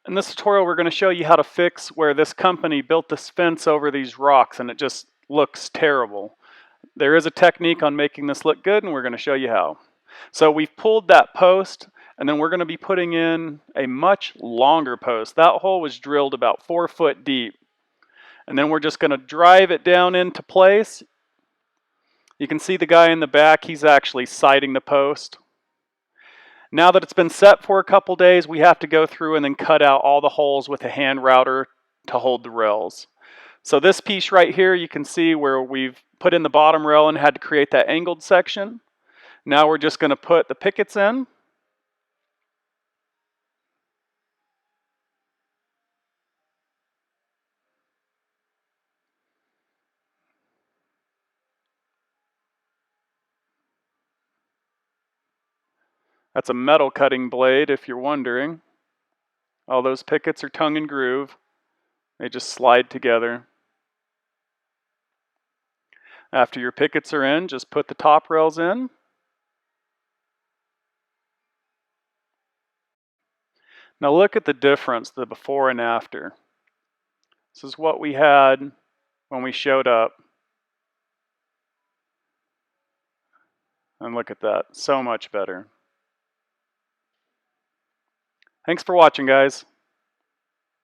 In this tutorial, we're going to show you how to fix where this company built this fence over these rocks and it just looks terrible. There is a technique on making this look good, and we're going to show you how. So we've pulled that post, and then we're going to be putting in a much longer post. That hole was drilled about 4 foot deep. And then we're just going to drive it down into place. You can see the guy in the back, he's actually sighting the post. Now that it's been set for a couple days, we have to go through and then cut out all the holes with a hand router to hold the rails. So this piece right here, you can see where we've put in the bottom rail and had to create that angled section. Now we're just going to put the pickets in. That's a metal cutting blade, if you're wondering. All those pickets are tongue and groove. They just slide together. After your pickets are in, just put the top rails in. Now look at the difference, the before and after. This is what we had when we showed up. And look at that, so much better. Thanks for watching, guys.